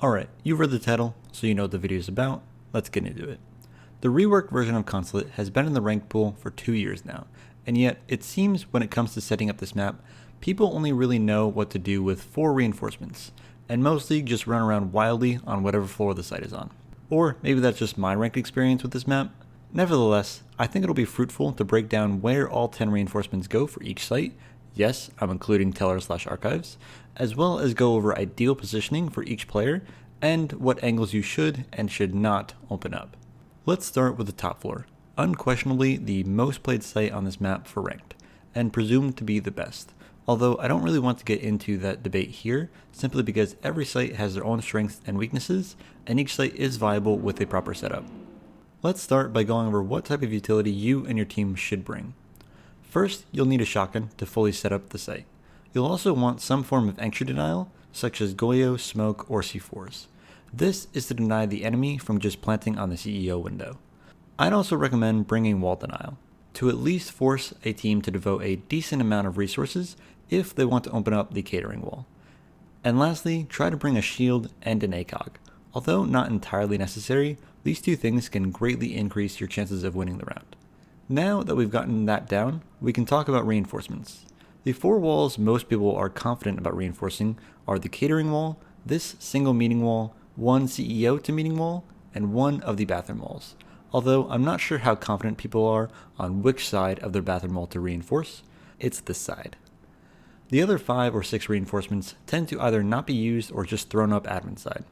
Alright, you've read the title, so you know what the video is about. Let's get into it. The reworked version of Consulate has been in the ranked pool for 2 years now, and yet it seems when it comes to setting up this map, people only really know what to do with 4 reinforcements, and mostly just run around wildly on whatever floor the site is on. Or maybe that's just my ranked experience with this map. Nevertheless, I think it'll be fruitful to break down where all 10 reinforcements go for each site. Yes, I'm including teller/archives, as well as go over ideal positioning for each player and what angles you should and should not open up. Let's start with the top floor, unquestionably the most played site on this map for ranked, and presumed to be the best, although I don't really want to get into that debate here, simply because every site has their own strengths and weaknesses, and each site is viable with a proper setup. Let's start by going over what type of utility you and your team should bring. First, you'll need a shotgun to fully set up the site. You'll also want some form of entry denial, such as Goyo, smoke, or C4s. This is to deny the enemy from just planting on the CEO window. I'd also recommend bringing wall denial, to at least force a team to devote a decent amount of resources if they want to open up the catering wall. And lastly, try to bring a shield and an ACOG. Although not entirely necessary, these two things can greatly increase your chances of winning the round. Now that we've gotten that down, we can talk about reinforcements. The 4 walls most people are confident about reinforcing are the catering wall, this single meeting wall, 1 CEO to meeting wall, and 1 of the bathroom walls. Although I'm not sure how confident people are on which side of their bathroom wall to reinforce, it's this side. The other 5 or 6 reinforcements tend to either not be used or just thrown up admin side.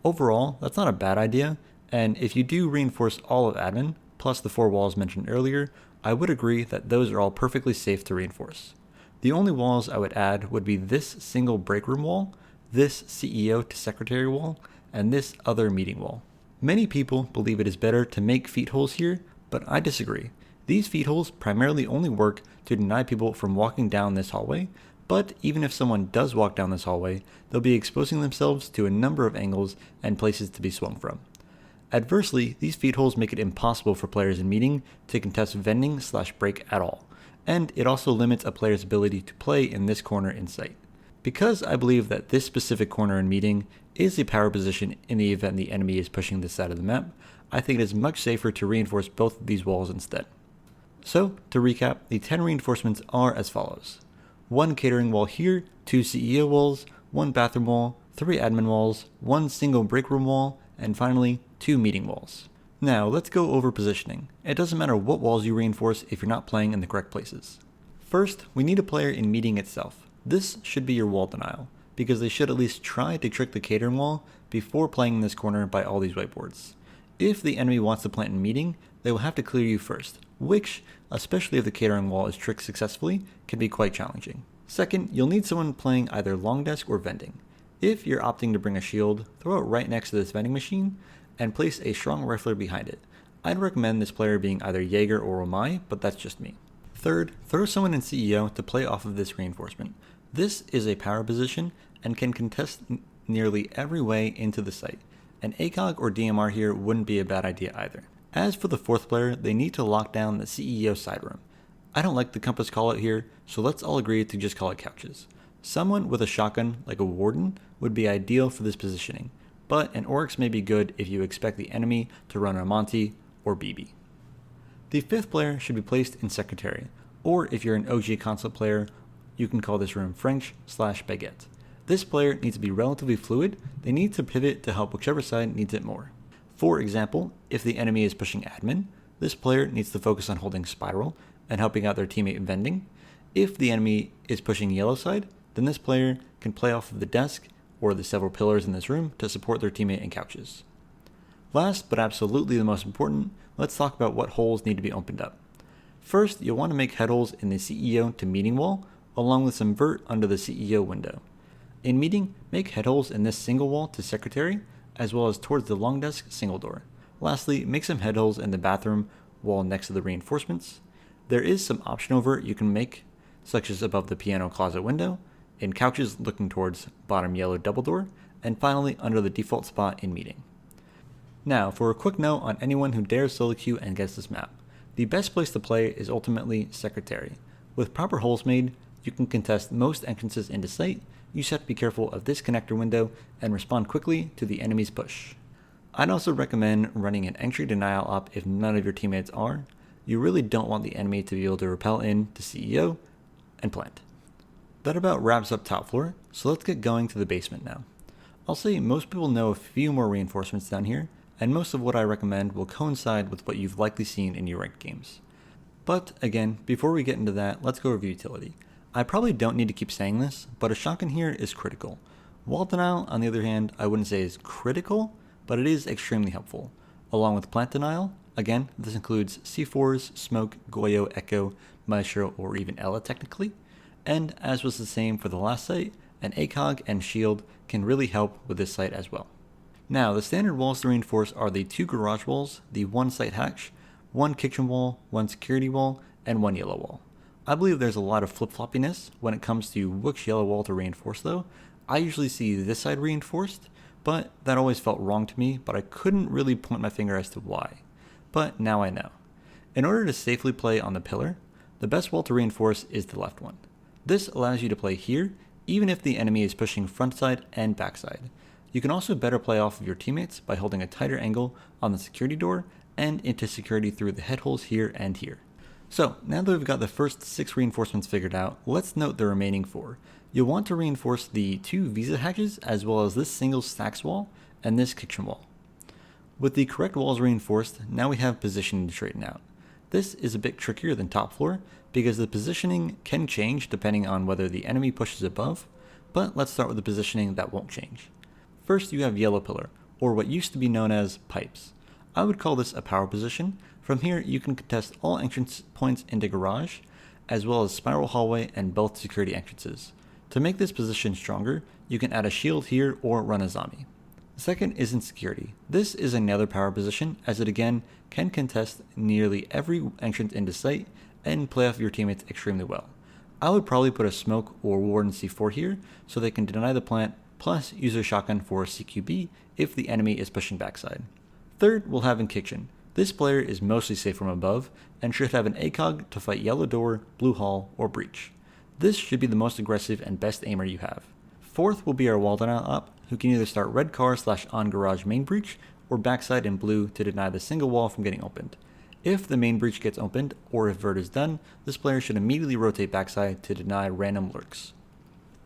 Overall, that's not a bad idea, and if you do reinforce all of admin, plus the 4 walls mentioned earlier, I would agree that those are all perfectly safe to reinforce. The only walls I would add would be this single break room wall, this CEO to secretary wall, and this other meeting wall. Many people believe it is better to make feet holes here, but I disagree. These feet holes primarily only work to deny people from walking down this hallway, but even if someone does walk down this hallway, they'll be exposing themselves to a number of angles and places to be swung from. Adversely, these feed holes make it impossible for players in meeting to contest vending/break at all, and it also limits a player's ability to play in this corner in sight. Because I believe that this specific corner in meeting is a power position in the event the enemy is pushing this side of the map, I think it is much safer to reinforce both of these walls instead. So, to recap, the 10 reinforcements are as follows. 1 catering wall here, 2 CEO walls, 1 bathroom wall, 3 admin walls, 1 single break room wall, and finally, 2 meeting walls. Now, let's go over positioning. It doesn't matter what walls you reinforce if you're not playing in the correct places. First, we need a player in meeting itself. This should be your wall denial, because they should at least try to trick the catering wall before playing in this corner by all these whiteboards. If the enemy wants to plant in meeting, they will have to clear you first, which, especially if the catering wall is tricked successfully, can be quite challenging. Second, you'll need someone playing either long desk or vending. If you're opting to bring a shield, throw it right next to this vending machine and place a strong rifler behind it. I'd recommend this player being either Jaeger or Omai, but that's just me. Third, throw someone in CEO to play off of this reinforcement. This is a power position and can contest nearly every way into the site. An ACOG or DMR here wouldn't be a bad idea either. As for the 4th player, they need to lock down the CEO side room. I don't like the compass call out here, so let's all agree to just call it couches. Someone with a shotgun, like a warden, would be ideal for this positioning, but an Oryx may be good if you expect the enemy to run a Monty or BB. The 5th player should be placed in Secretary, or if you're an OG Consul player, you can call this room French/Baguette. This player needs to be relatively fluid. They need to pivot to help whichever side needs it more. For example, if the enemy is pushing admin, this player needs to focus on holding spiral and helping out their teammate vending. If the enemy is pushing yellow side, then this player can play off of the desk or the several pillars in this room to support their teammate in couches. Last but absolutely the most important, let's talk about what holes need to be opened up. First, you'll want to make head holes in the CEO to meeting wall, along with some vert under the CEO window. In meeting, make head holes in this single wall to secretary, as well as towards the long desk single door. Lastly, make some head holes in the bathroom wall next to the reinforcements. There is some optional vert you can make, such as above the piano closet window, in couches looking towards bottom yellow double door, and finally under the default spot in meeting. Now, for a quick note on anyone who dares solo queue and gets this map. The best place to play is ultimately Secretary. With proper holes made, you can contest most entrances into site, you just have to be careful of this connector window and respond quickly to the enemy's push. I'd also recommend running an entry denial op if none of your teammates are. You really don't want the enemy to be able to rappel in to CEO and plant. That about wraps up top floor, so let's get going to the basement now. I'll say most people know a few more reinforcements down here, and most of what I recommend will coincide with what you've likely seen in your ranked games. But again, before we get into that, let's go over utility. I probably don't need to keep saying this, but a shotgun here is critical. Wall denial, on the other hand, I wouldn't say is critical, but it is extremely helpful. Along with plant denial, again, this includes C4s, Smoke, Goyo, Echo, Maestro, or even Ella technically. And as was the same for the last site, an ACOG and shield can really help with this site as well. Now, the standard walls to reinforce are the 2 garage walls, the 1 site hatch, 1 kitchen wall, 1 security wall, and 1 yellow wall. I believe there's a lot of flip-floppiness when it comes to which yellow wall to reinforce though. I usually see this side reinforced, but that always felt wrong to me, but I couldn't really point my finger as to why. But now I know. In order to safely play on the pillar, the best wall to reinforce is the left one. This allows you to play here, even if the enemy is pushing front side and backside. You can also better play off of your teammates by holding a tighter angle on the security door and into security through the head holes here and here. So now that we've got the first 6 reinforcements figured out, let's note the remaining 4. You'll want to reinforce the 2 visa hatches as well as this single stacks wall and this kitchen wall. With the correct walls reinforced, now we have positioning to straighten out. This is a bit trickier than top floor because the positioning can change depending on whether the enemy pushes above, but let's start with the positioning that won't change. First you have yellow pillar, or what used to be known as pipes. I would call this a power position. From here you can contest all entrance points into garage, as well as spiral hallway and both security entrances. To make this position stronger, you can add a shield here or run a zombie. The second is in security. This is another power position, as it again can contest nearly every entrance into site and play off your teammates extremely well. I would probably put a smoke or warden C4 here so they can deny the plant, plus use a shotgun for CQB if the enemy is pushing backside. Third, we'll have in kitchen. This player is mostly safe from above and should have an ACOG to fight yellow door, blue hall, or breach. This should be the most aggressive and best aimer you have. Fourth will be our wall denial op, who can either start red car / on garage main breach or backside in blue to deny the single wall from getting opened. If the main breach gets opened, or if vert is done, this player should immediately rotate backside to deny random lurks.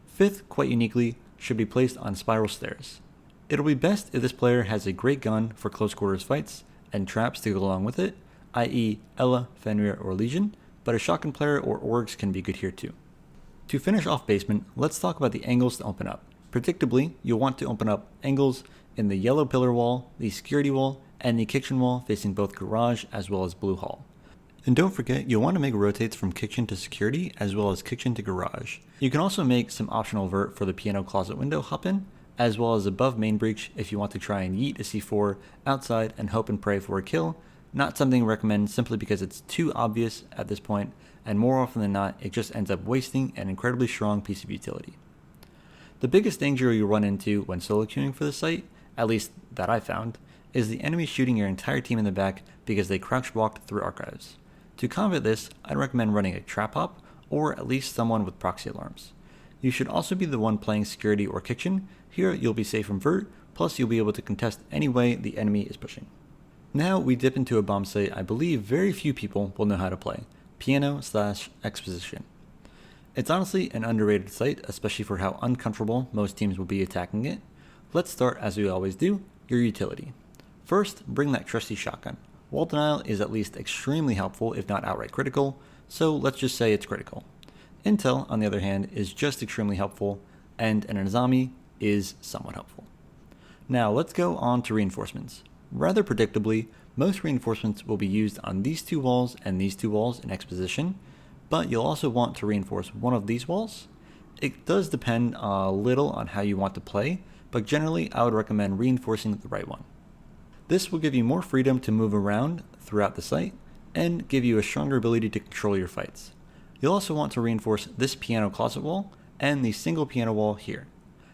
Fifth, quite uniquely, should be placed on spiral stairs. It'll be best if this player has a great gun for close quarters fights and traps to go along with it, i.e. Ella, Fenrir, or Legion, but a shotgun player or orgs can be good here too. To finish off basement, let's talk about the angles to open up. Predictably, you'll want to open up angles in the yellow pillar wall, the security wall, and the kitchen wall facing both garage as well as blue hall. And don't forget, you'll want to make rotates from kitchen to security as well as kitchen to garage. You can also make some optional vert for the piano closet window hop in, as well as above main breach if you want to try and yeet a C4 outside and hope and pray for a kill. Not something I recommend simply because it's too obvious at this point, and more often than not, it just ends up wasting an incredibly strong piece of utility. The biggest danger you'll run into when solo queuing for the site, at least that I found, is the enemy shooting your entire team in the back because they crouch walked through archives. To combat this, I'd recommend running a trap hop, or at least someone with proxy alarms. You should also be the one playing security or kitchen. Here you'll be safe from vert, plus you'll be able to contest any way the enemy is pushing. Now we dip into a bomb site I believe very few people will know how to play, piano / exposition. It's honestly an underrated site, especially for how uncomfortable most teams will be attacking it. Let's start, as we always do, your utility. First, bring that trusty shotgun. Wall denial is at least extremely helpful, if not outright critical, so let's just say it's critical. Intel, on the other hand, is just extremely helpful, and an Azami is somewhat helpful. Now let's go on to reinforcements. Rather predictably, most reinforcements will be used on these 2 walls and these 2 walls in exposition, but you'll also want to reinforce one of these walls. It does depend a little on how you want to play, but generally I would recommend reinforcing the right one. This will give you more freedom to move around throughout the site and give you a stronger ability to control your fights. You'll also want to reinforce this piano closet wall and the single piano wall here.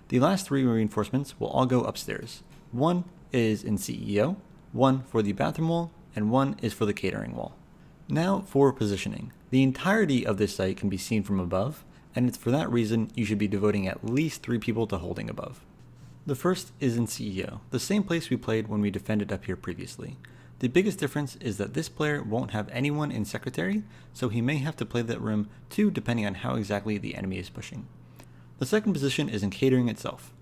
The last 3 reinforcements will all go upstairs. One is in CEO, one for the bathroom wall, and one is for the catering wall. Now for positioning. The entirety of this site can be seen from above, and it's for that reason you should be devoting at least 3 people to holding above. The first is in CEO, the same place we played when we defended up here previously. The biggest difference is that this player won't have anyone in Secretary, so he may have to play that room too depending on how exactly the enemy is pushing. The second position is in Catering itself.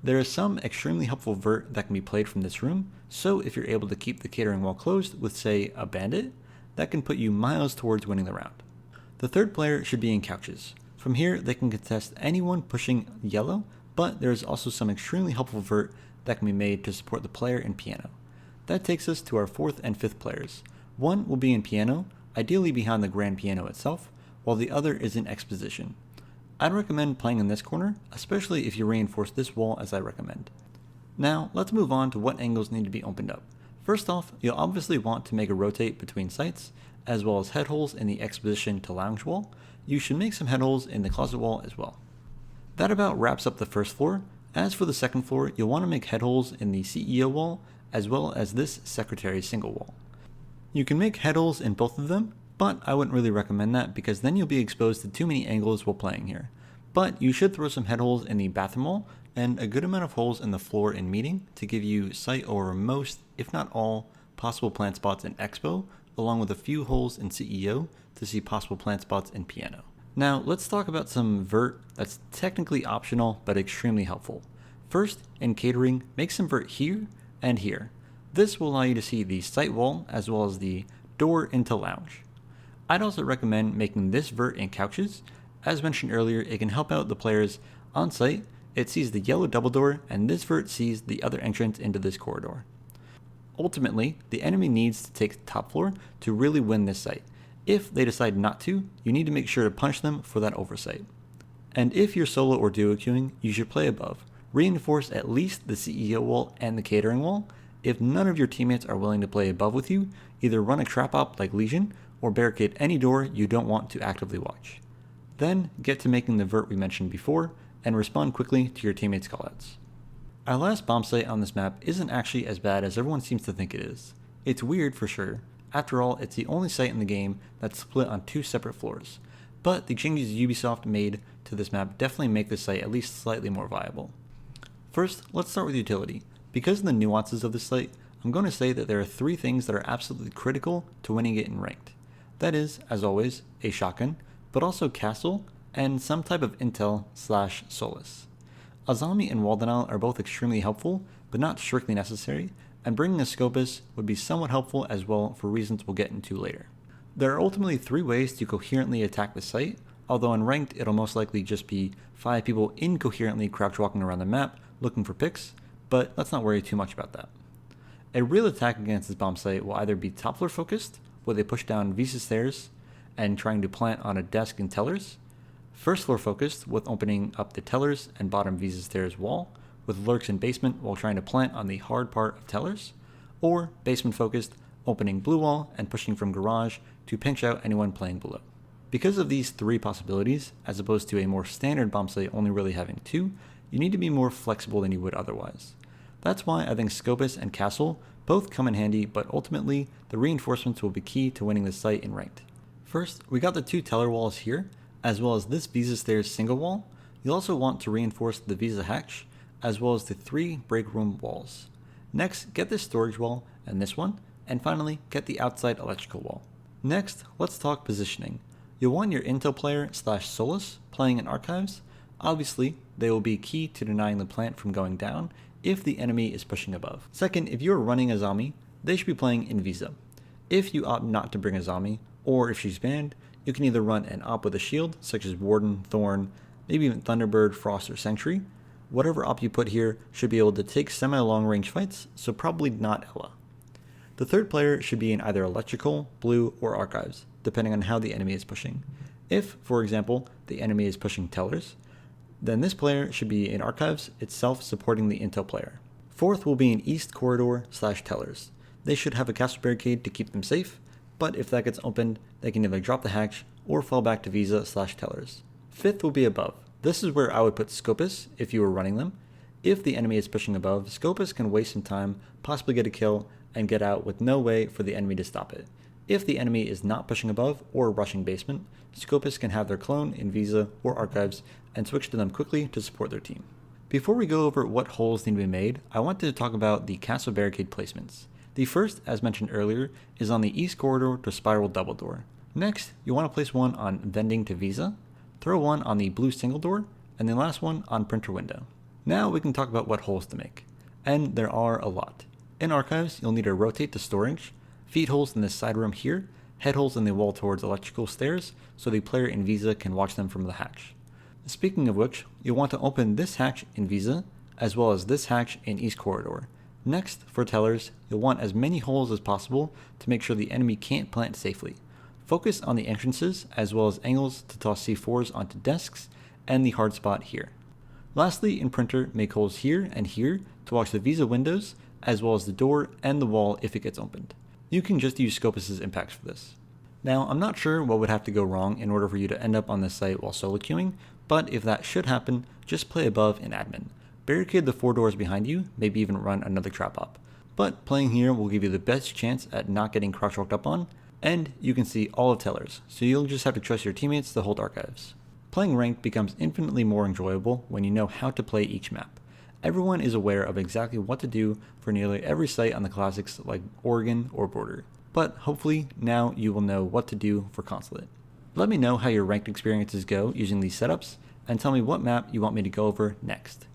There is some extremely helpful vert that can be played from this room, so if you're able to keep the catering wall closed with, say, a bandit, that can put you miles towards winning the round. The third player should be in Couches. From here, they can contest anyone pushing yellow, but there is also some extremely helpful vert that can be made to support the player in Piano. That takes us to our fourth and fifth players. One will be in Piano, ideally behind the grand piano itself, while the other is in Exposition. I'd recommend playing in this corner, especially if you reinforce this wall as I recommend. Now, let's move on to what angles need to be opened up. First off, you'll obviously want to make a rotate between sites, as well as head holes in the Exposition to Lounge wall. You should make some head holes in the closet wall as well. That about wraps up the first floor. As for the second floor, you'll want to make head holes in the CEO wall, as well as this Secretary single wall. You can make head holes in both of them, but I wouldn't really recommend that because then you'll be exposed to too many angles while playing here. But you should throw some head holes in the bathroom wall and a good amount of holes in the floor in Meeting to give you sight over most, if not all, possible plant spots in Expo, along with a few holes in CEO to see possible plant spots in Piano. Now let's talk about some vert that's technically optional but extremely helpful. First, in Catering, make some vert here and here. This will allow you to see the site wall as well as the door into Lounge. I'd also recommend making this vert in Couches. As mentioned earlier, it can help out the players on site. It sees the yellow double door, and this vert sees the other entrance into this corridor. Ultimately, the enemy needs to take the top floor to really win this site. If they decide not to, you need to make sure to punish them for that oversight. And if you're solo or duo queuing, you should play above. Reinforce at least the CEO wall and the catering wall. If none of your teammates are willing to play above with you, either run a trap op like Legion, or barricade any door you don't want to actively watch. Then get to making the vert we mentioned before, and respond quickly to your teammates' callouts. Our last bomb site on this map isn't actually as bad as everyone seems to think it is. It's weird for sure. After all, it's the only site in the game that's split on 2 separate floors. But the changes Ubisoft made to this map definitely make this site at least slightly more viable. First, let's start with utility. Because of the nuances of this site, I'm going to say that there are 3 things that are absolutely critical to winning it in ranked. That is, as always, a shotgun, but also castle, and some type of intel/solace. Azami and wall denial are both extremely helpful, but not strictly necessary, and bringing a Scopus would be somewhat helpful as well for reasons we'll get into later. There are ultimately 3 ways to coherently attack the site, although in ranked it'll most likely just be 5 people incoherently crouch walking around the map looking for picks, but let's not worry too much about that. A real attack against this bomb site will either be top floor focused, where they push down Visa stairs and trying to plant on a desk and tellers, first floor focused with opening up the tellers and bottom Visa stairs wall, with lurks in basement while trying to plant on the hard part of tellers, or basement focused, opening blue wall and pushing from garage to pinch out anyone playing below. Because of these 3 possibilities, as opposed to a more standard bomb site only really having 2, you need to be more flexible than you would otherwise. That's why I think Scopus and Castle both come in handy, but ultimately the reinforcements will be key to winning this site in ranked. First, we got the 2 teller walls here, as well as this Visa stairs single wall. You'll also want to reinforce the Visa hatch, as well as the 3 break room walls. Next, get this storage wall and this one, and finally get the outside electrical wall. Next, let's talk positioning. You'll want your intel player/Solus playing in archives. Obviously, they will be key to denying the plant from going down if the enemy is pushing above. Second, if you're running a zombie, they should be playing in Visa. If you opt not to bring a zombie, or if she's banned, you can either run an op with a shield, such as Warden, Thorn, maybe even Thunderbird, Frost, or Sentry. Whatever op you put here should be able to take semi-long range fights, so probably not Ella. The third player should be in either electrical, blue, or archives, depending on how the enemy is pushing. If, for example, the enemy is pushing tellers, then this player should be in archives itself supporting the intel player. Fourth will be in east corridor/tellers. They should have a castle barricade to keep them safe, but if that gets opened, they can either drop the hatch or fall back to Visa/tellers. Fifth will be above. This is where I would put Scopus if you were running them. If the enemy is pushing above, Scopus can waste some time, possibly get a kill, and get out with no way for the enemy to stop it. If the enemy is not pushing above or rushing basement, Scopus can have their clone in Visa or Archives and switch to them quickly to support their team. Before we go over what holes need to be made, I wanted to talk about the castle barricade placements. The first, as mentioned earlier, is on the east corridor to spiral double door. Next, you want to place one on vending to Visa, throw one on the blue single door, and the last one on printer window. Now we can talk about what holes to make. And there are a lot. In Archives, you'll need to rotate to storage, feed holes in this side room here, head holes in the wall towards electrical stairs, so the player in Visa can watch them from the hatch. Speaking of which, you'll want to open this hatch in Visa, as well as this hatch in East Corridor. Next, for tellers, you'll want as many holes as possible to make sure the enemy can't plant safely. Focus on the entrances, as well as angles to toss C4s onto desks, and the hard spot here. Lastly, in printer, make holes here and here to watch the Visa windows, as well as the door and the wall if it gets opened. You can just use Scopus's impacts for this. Now, I'm not sure what would have to go wrong in order for you to end up on this site while solo queuing, but if that should happen, just play above in admin. Barricade the 4 doors behind you, maybe even run another trap up. But playing here will give you the best chance at not getting crouch-walked up on, and you can see all of tellers, so you'll just have to trust your teammates to hold Archives. Playing ranked becomes infinitely more enjoyable when you know how to play each map. Everyone is aware of exactly what to do for nearly every site on the classics like Oregon or Border, but hopefully now you will know what to do for Consulate. Let me know how your ranked experiences go using these setups, and tell me what map you want me to go over next.